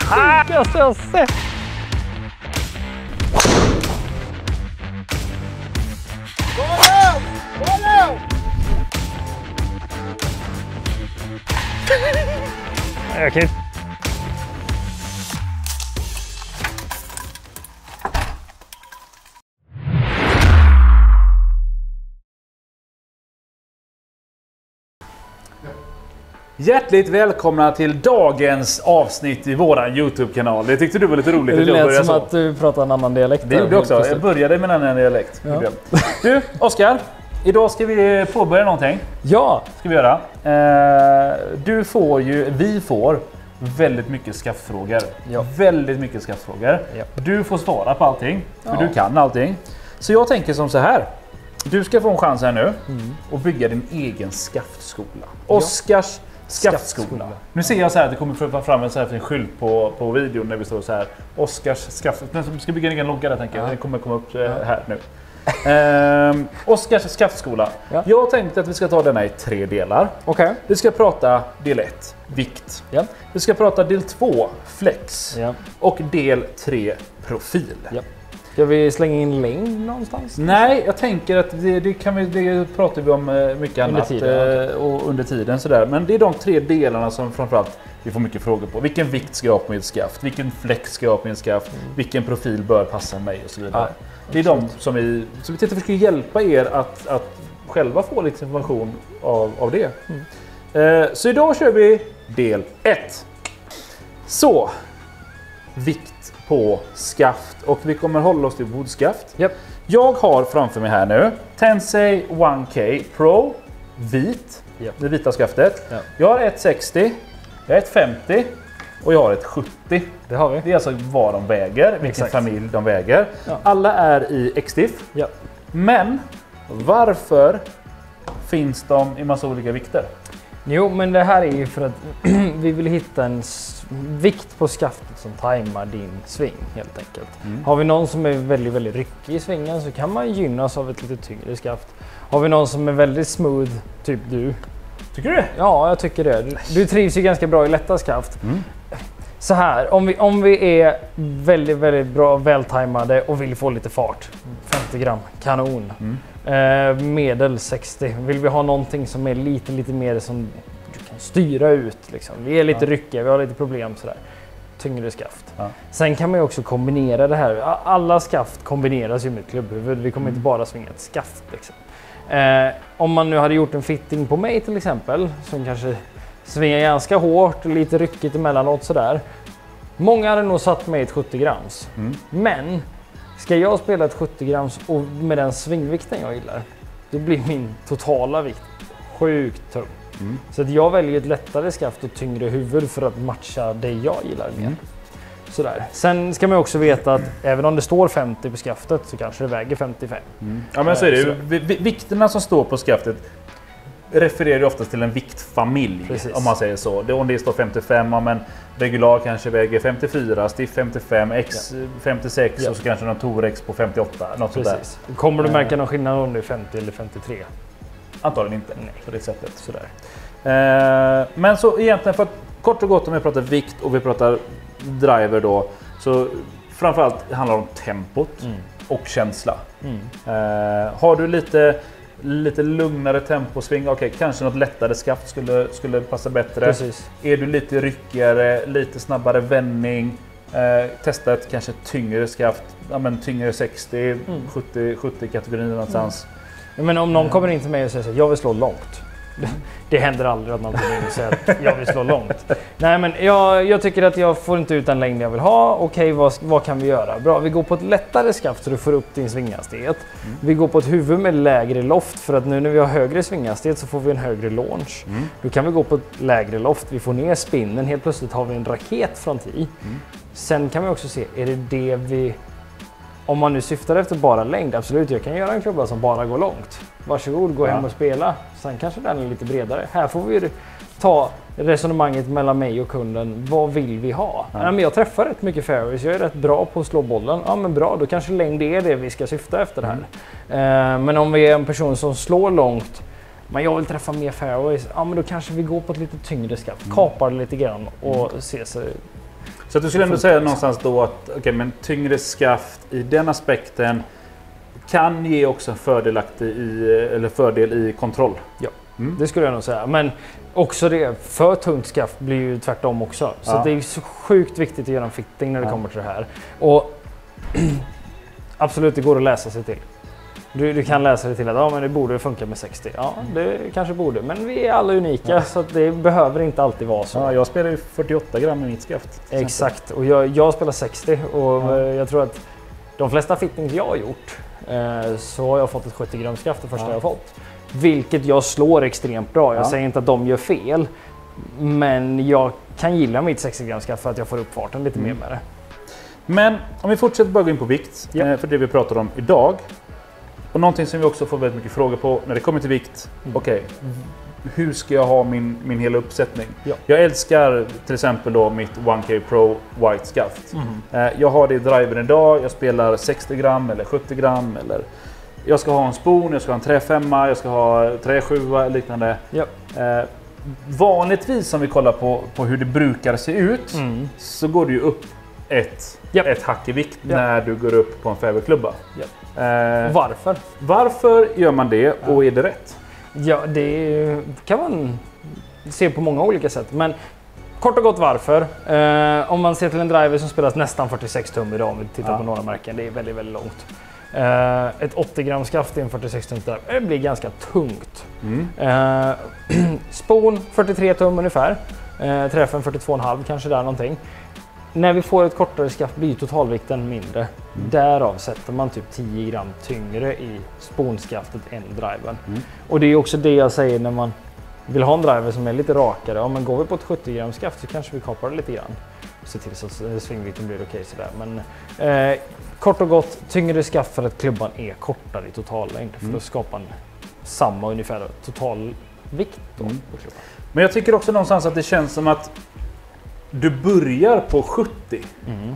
sjukaste jag sett! Jag kan inte... Hjärtligt välkomna till dagens avsnitt i våran YouTube-kanal. Det tyckte du var lite roligt att jag började så. Det lät som att du pratar en annan dialekt. Det gjorde jag också. Jag började med en annan dialekt. Ja. Du, Oskar. Idag ska vi påbörja någonting. Ja! Ska vi göra. Vi får väldigt mycket skaffrågor. Ja. Väldigt mycket skaffrågor. Ja. Du får svara på allting. För Ja. du kan allting. Så jag tänker som så här. Du ska få en chans här nu och bygga din egen skaftskola. Oskars skaftskola. Nu ser jag så här att det kommer fram en så här skylt på videon när vi står så här. Oskars skaftskola. Vi ska bygga en egen logga där tänker jag. Den kommer komma upp här nu. Oskars skaftskola. Ja. Jag tänkte att vi ska ta denna i 3 delar. Okej. Vi ska prata del 1, vikt. Ja. Vi ska prata del 2, flex. Ja. Och del 3, profil. Ja. Ska vi slänga in längd någonstans? Nej, jag tänker att det pratar vi om mycket annat och under tiden sådär. Men det är de 3 delarna som framförallt vi får mycket frågor på. Vilken vikt ska jag ha på mitt skaft? Vilken flex ska jag ha på min skaft? Vilken profil bör passa mig och så vidare. Ja, det är de som vi tänkte försöka hjälpa er att själva få lite information av det. Så idag kör vi del 1. Så, vikt på skaft och vi kommer hålla oss till bodskaft. Yep. Jag har framför mig här nu Tensei 1K Pro vit, det vita skaftet. Ja. Jag har ett 60, jag har ett 50 och jag har ett 70. Det har vi. Det är alltså vad de väger, vilken Exakt. familj de väger. Ja. Alla är i X-Diff. Ja. Men varför finns de i massa olika vikter? Jo, men det här är ju för att vi vill hitta en vikt på skaftet som tajmar din sving helt enkelt. Har vi någon som är väldigt, väldigt ryckig i svingen så kan man gynnas av ett lite tyngre skaft. Har vi någon som är väldigt smooth, typ du. Tycker du det? Ja, jag tycker det. Du trivs ju ganska bra i lätta skaft. Så här, om vi är väldigt, väldigt bra, vältajmade och vill få lite fart. 50 gram, kanon. Medel 60. Vill vi ha någonting som är lite mer som du kan styra ut. Liksom. Vi är lite ryckiga, vi har lite problem sådär. Tyngre skaft. Ja. Sen kan man ju också kombinera det här. Alla skaft kombineras ju med klubbhuvud. Vi kommer inte bara svinga ett skaft. Liksom. Om man nu hade gjort en fitting på mig till exempel, som kanske svingar ganska hårt och lite ryckigt emellanåt sådär. Många hade nog satt mig ett 70 grams. Men ska jag spela ett 70 grams och med den svingvikten jag gillar, då blir min totala vikt sjukt tung. Så att jag väljer ett lättare skaft och tyngre huvud för att matcha det jag gillar mer. Sådär. Sen ska man också veta att även om det står 50 på skaftet så kanske det väger 55. Ja, men så är det ju. Vikterna som står på skaftet refererar ju oftast till en viktfamilj. Precis. Om man säger så. Om det står 55, men regular kanske väger 54, stiff 55, X 56 och så kanske någon Torex på 58. Något sånt där. Kommer du märka någon skillnad om det är 50 eller 53? Antagligen inte. Nej. På det sättet. Sådär. Men så egentligen för att kort och gott om vi pratar vikt och vi pratar driver då. Så framförallt handlar det om tempot och känsla. Har du lite lugnare temposving, kanske något lättare skaft skulle passa bättre. Precis. Är du lite ryckigare, lite snabbare vändning, testa ett kanske tyngre skaft, tyngre 60, 70 kategorin någonstans. Men om någon kommer in till mig och säger så här, jag vill slå långt. Det händer aldrig att någon kommer in och säger att jag vill slå långt. Nej, men jag tycker att jag får inte ut den längd jag vill ha. Okej, vad kan vi göra? Bra, vi går på ett lättare skaft så du får upp din svinghastighet. Vi går på ett huvud med lägre loft för att nu när vi har högre svinghastighet så får vi en högre launch. Då kan vi gå på ett lägre loft, vi får ner spinnen, helt plötsligt har vi en raket från TI. Sen kan vi också se, är det vi... Om man nu syftar efter bara längd, absolut, jag kan göra en klubba som bara går långt. Varsågod, gå hem och spela. Sen kanske den är lite bredare. Här får vi ta resonemanget mellan mig och kunden. Vad vill vi ha? Ja, men jag träffar rätt mycket fairways. Jag är rätt bra på att slå bollen. Ja, men bra, då kanske längd är det vi ska syfta efter här. Men om vi är en person som slår långt, men jag vill träffa mer fairways, ja men då kanske vi går på ett lite tyngre skaft. Kapar lite grann och ser sig. Så att du skulle ändå säga någonstans då att men tyngre skaft i den aspekten kan ge också en fördel i kontroll. Ja, det skulle jag nog säga. Men också det, för tungt skaft blir ju tvärtom också. Så det är så sjukt viktigt att göra en fitting när det kommer till det här. Och absolut, det går att läsa sig till. Du kan läsa dig till att men det borde funka med 60. Ja, det kanske borde. Men vi är alla unika så att det behöver inte alltid vara så. Ja, jag spelar ju 48 gram i mitt skaft. Exakt, och jag spelar 60 och jag tror att de flesta fittings jag har gjort så har jag fått ett 70 gram skaft det första jag har fått. Vilket jag slår extremt bra. Jag säger inte att de gör fel. Men jag kan gilla mitt 60 gram skaft för att jag får upp farten lite mer med det. Men om vi fortsätter bara gå in på vikt för det vi pratar om idag. Och någonting som vi också får väldigt mycket frågor på när det kommer till vikt. Hur ska jag ha min hela uppsättning? Ja. Jag älskar till exempel då mitt 1K Pro White skaft. Jag har det i driven idag. Jag spelar 60 gram eller 70 gram. Eller jag ska ha en spon, jag ska ha en träfemma, jag ska ha träsjua eller liknande. Ja. Vanligtvis om vi kollar på hur det brukar se ut så går det ju upp ett hack i vikt när du går upp på en fairwayklubba. Varför? Varför gör man det och är det rätt? Ja, det kan man se på många olika sätt. Men kort och gott varför. Om man ser till en driver som spelas nästan 46 tum idag om vi tittar på några märken. Det är väldigt, väldigt långt. Ett 80 gram skaft i en 46 tums driver blir ganska tungt. Spon 43 tum ungefär. Träffen 42,5 kanske där någonting. När vi får ett kortare skaft blir totalvikten mindre. Därav sätter man typ 10 gram tyngre i sponskaftet än driven. Och det är också det jag säger när man vill ha en driver som är lite rakare. Ja, men går vi på ett 70 gram skaft så kanske vi kapar det lite grann. Se till så att svingvikten blir okej sådär. Men kort och gott, tyngre skaft för att klubban är kortare i totallängd. För att skapa en samma ungefär totalvikt då på klubban. Men jag tycker också någonstans att det känns som att du börjar på 70.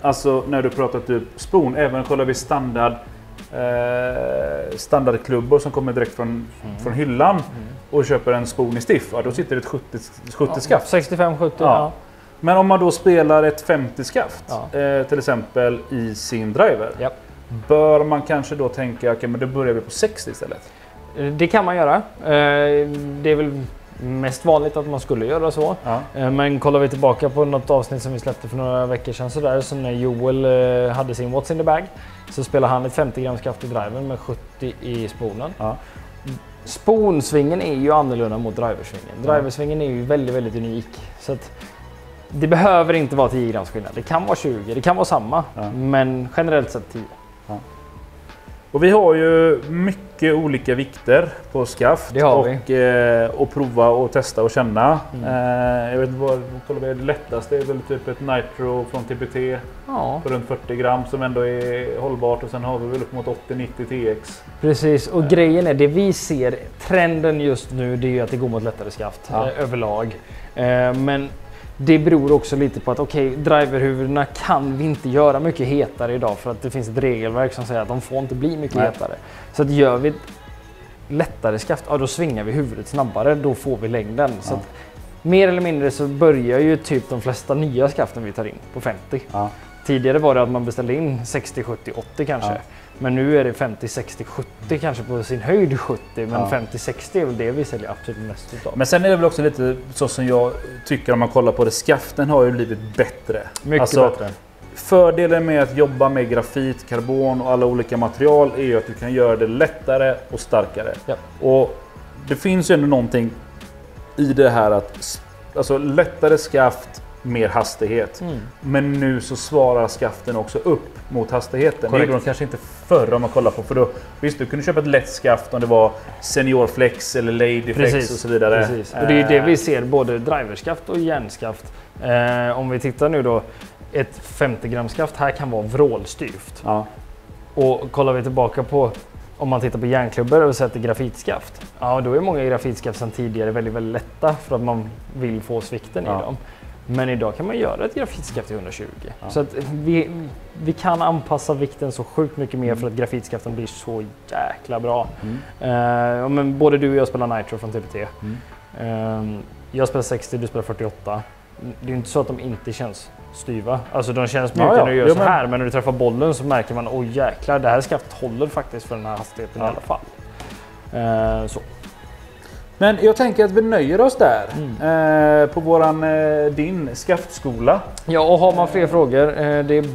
Alltså när du pratar typ spon, även kollar vi standardklubbor som kommer direkt från hyllan och köper en spon i stiff. Ja, då sitter det ett 70 skaft. 65-70, ja. Men om man då spelar ett 50 skaft till exempel i sin driver. Bör man kanske då tänka men då börjar vi på 60 istället? Det kan man göra. Det är väl mest vanligt att man skulle göra så. Men kollar vi tillbaka på något avsnitt som vi släppte för några veckor sedan så när Joel hade sin What's in the bag så spelade han ett 50 gram skaft i driven med 70 i sponen. Sponsvingen är ju annorlunda mot driversvingen. Driversvingen är ju väldigt, väldigt unik. Så att det behöver inte vara 10 grams skillnad. Det kan vara 20, det kan vara samma. Men generellt sett 10. Och vi har ju mycket olika vikter på skaft och prova och testa och känna. Jag vet inte vad det lättaste är väl typ ett Nitro från TPT på runt 40 gram som ändå är hållbart och sen har vi väl upp mot 80-90 TX. Precis, och grejen är det vi ser, trenden just nu det är ju att det går mot lättare skaft överlag. Men det beror också lite på att driverhuvudena kan vi inte göra mycket hetare idag för att det finns ett regelverk som säger att de får inte bli mycket hetare. Så att gör vi lättare skaft, då svingar vi huvudet snabbare, då får vi längden. Så att, mer eller mindre så börjar ju typ de flesta nya skaften vi tar in på 50. Tidigare var det att man beställde in 60, 70, 80 kanske. Men nu är det 50, 60, 70 kanske på sin höjd 70. Men 50, 60 är väl det vi säljer absolut mest utav. Men sen är det väl också lite så som jag tycker om man kollar på det. Skaften har ju blivit bättre. Mycket bättre. Fördelen med att jobba med grafit, karbon och alla olika material är ju att du kan göra det lättare och starkare. Och det finns ju ändå någonting i det här att lättare skaft, mer hastighet. Men nu så svarar skaften också upp mot hastigheten. Det gjorde de kanske inte förr om man kollar på. För då, visst, du kunde köpa ett lätt skaft om det var Senior Flex eller Lady Flex och så vidare. Precis. Och det är det vi ser, både driverskaft och järnskaft. Om vi tittar nu då, ett 50 gram skaft här kan vara vrålstyvt. Och kollar vi tillbaka på, om man tittar på järnklubbor och sätter grafitskaft. Då är många grafitskaft sedan tidigare väldigt, väldigt lätta för att man vill få svikten i dem. Men idag kan man göra ett grafitskaft till 120. Så att vi kan anpassa vikten så sjukt mycket mer för att grafitskaften blir så jäkla bra. Men både du och jag spelar Nitro från TPT. Jag spelar 60, du spelar 48. Det är inte så att de inte känns styva. Alltså de känns mjuka när du gör så här, men när du träffar bollen så märker man, oj jäklar, det här skaftet håller faktiskt för den här hastigheten i alla fall. Så. Men jag tänker att vi nöjer oss där på din skaftskola. Ja, och har man fler frågor, det är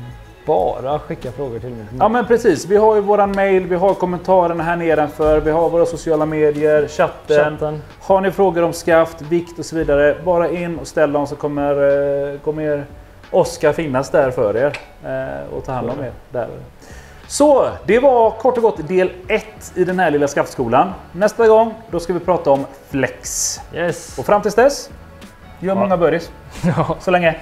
bara skicka frågor till mig. Ja men precis, vi har ju våran mail, vi har kommentarerna här nedanför, vi har våra sociala medier, chatten. Har ni frågor om skaft, vikt och så vidare, bara in och ställ dem så kommer Oskar finnas där för er och ta hand om er där. Så, det var kort och gott del 1 i den här lilla skaftskolan. Nästa gång, då ska vi prata om flex. Yes. Och fram tills dess, gör många birdies. Så länge.